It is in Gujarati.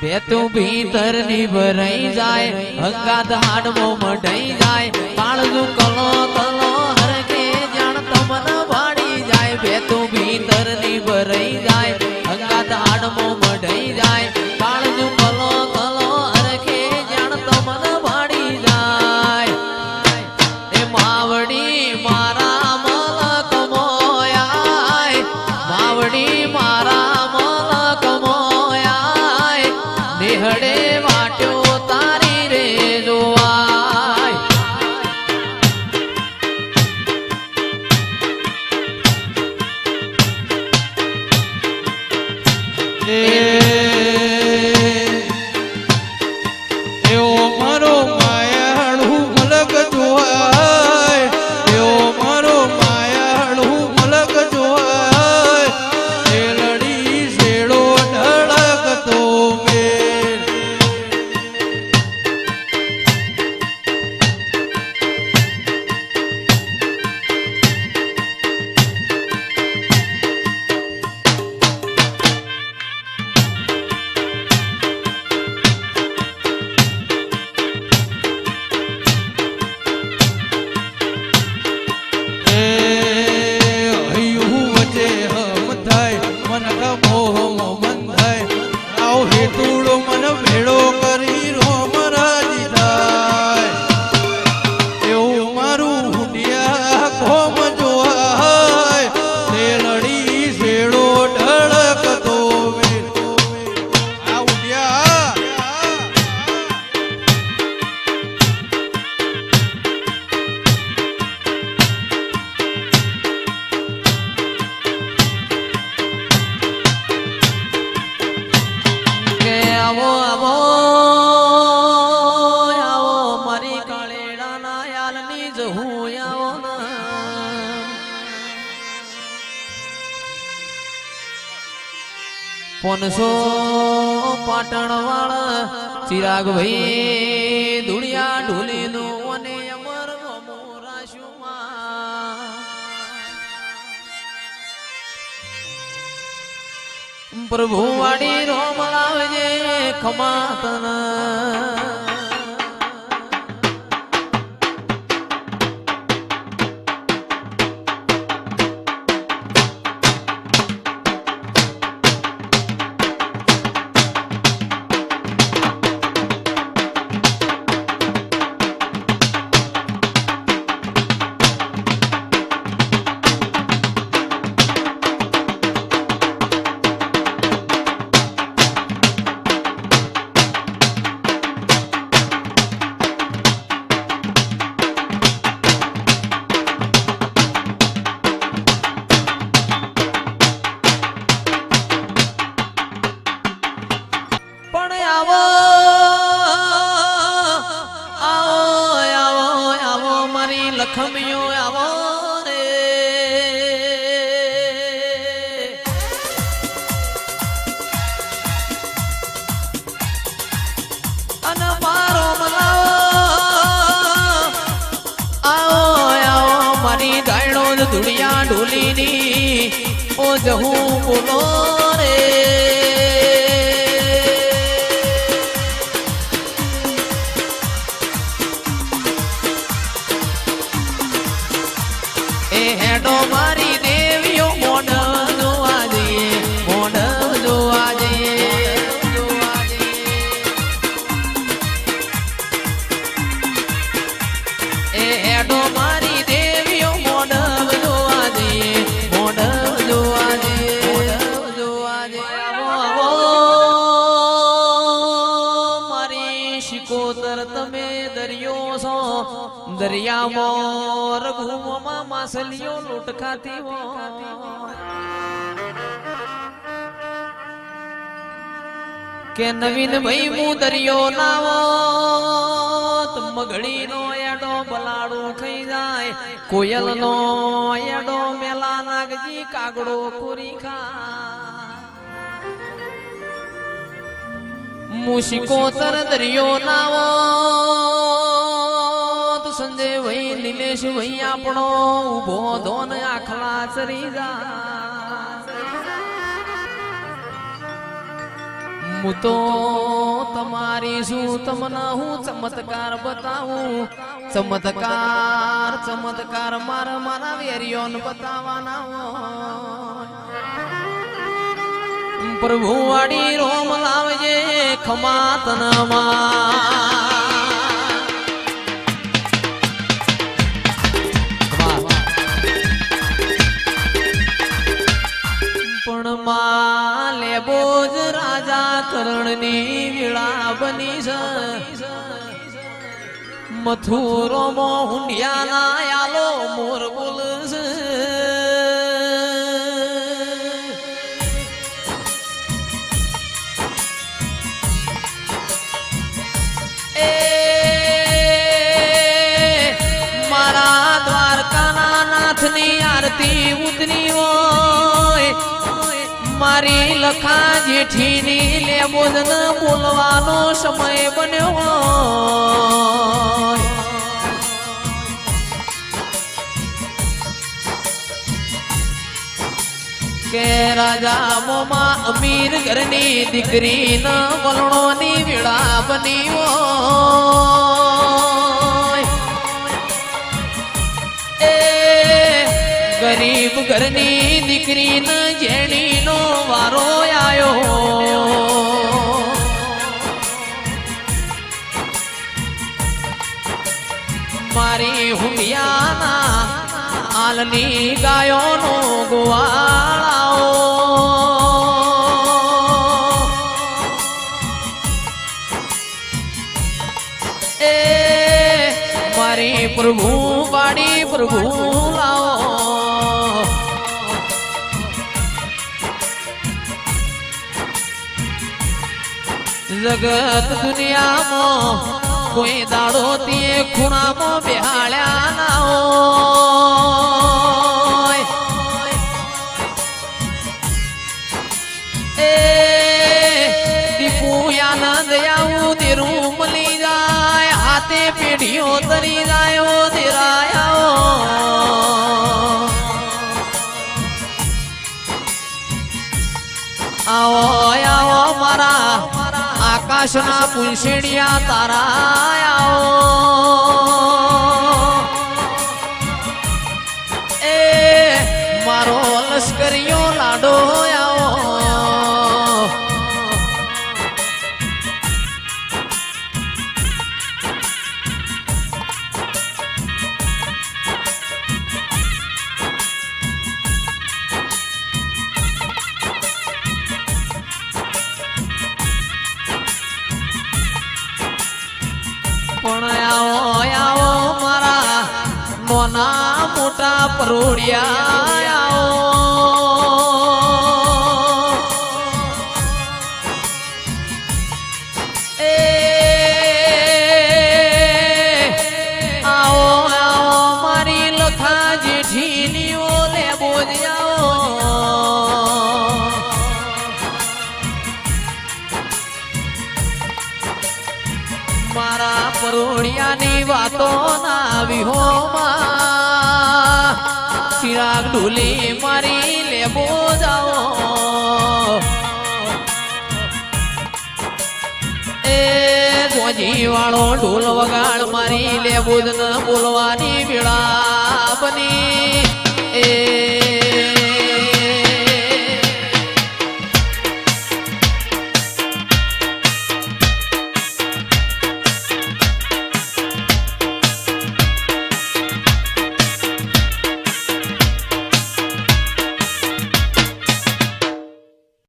બેતું ભીતર ની ભરાઈ જાય હંગાત હાડમો મઢાઈ જાય કાળજું કલો કલો હરકે જાણ તમન ભાડી જાય બેતું ભીતર ની ભરાઈ જાય હંગાત હાડમો મઢાઈ જાય કાળજું કલો કલો હરકે જાણ તમન ભાડી જાય એ માવડી મારા મલક મોયાય માવડી મારા મલક મોયાય નિહળે વાટ્યો તારી રે જોવાય એવો મારો માયાળુ મલક જોવાય એવો મારો માયાળુ મલક જોવાય શેલડી શેડો ઢળકતો મેલ પોનસો પાટણ વાળા ચિરાગ ભાઈ ધુળિયા ઢોલી નું અને અમર મોરાશુમાં પ્રભુ વાડી રોમ લાવજે ખમાતન લખમિયો આવો રે અને મારો મલાવો આવો આવો મારી ગાયડો ધુળિયા ઢોલીની ઓ જહું બોલો રે હેડો મારી દેવીઓ મોઢ જોવા જઈએ મોઢ જોવા જઈએ એ હેડો મારી દેવીઓ મોઢ જોવા જઈએ મોઢ જોવા જઈએ મારી શિકોતર તમે દરિયો છો દરિયામાં રઘુમાં માછલીઓ લૂંટ ખાતી કે નવીન ભાઈ હું દરિયો નાવો મગડી નો એડો બલાડું ખાઈ જાય કોયલ નો એડો મેલા નાગજી કાગડો કોરી ખા મુશિકોતર દરિયો નાવો સંજય ભાઈ નિલેશ ભાઈ આપણો ઉભો ધોન આખલા ચરી જા હું તો તમારી શું તમને હું ચમત્કાર બતાવું ચમત્કાર ચમત્કાર મારા વેરિયોને બતાવવાના હોય પ્રભુ વાડી રોમ લાવજે ખમાતનમાં પણ માલે બોજ રાજા કરણની વીળા બની છે મથુરોમો હુંડિયાના યાલો મોર બોલશે એ મારા દ્વારકાના નાથની આરતી ઉતરી હોય મારી લખા જેઠીની લેબોદન બોલવાનો સમય બન્યો હોય કે રાજા મોમાં અમીર ઘરની દીકરી ન વલણોની વીળા બની હોય એ ગરીબ ઘરની દીકરી ન જેણી નો વારો આયો મારી હુંડિયાના આલની ગાયોનો ગોવાળાઓ એ મારી પ્રભુ વાડી પ્રભુ લાવો જગત દુનિયામાં કોઈ દાડો તે ખૂણામાં બેહાળ્યા ના હોય એ દીપુ આનંદ આવું દેરું મળી જાય હાથે પેઢીઓ તરી જાય દેરાયા આવો આવો મારા આકાશના પુંછડિયા તારા આવો એ મારો લશ્કરીયો લાડો આવો પણ આવો આવો મારા નોના મોટા પરોડિયા આવો એ આવો આવો મારી લખા જેઠીની ઓલે બોજાઓ મારા પરોડિયાની વાતો ના વિહોમાં ચિરાગ ઢોલી મારી લેબો જાઓ એ ગોજી વાળો ઢોલ વગાડ મારી લેબો જ ન બોલવાની વેળા બની એ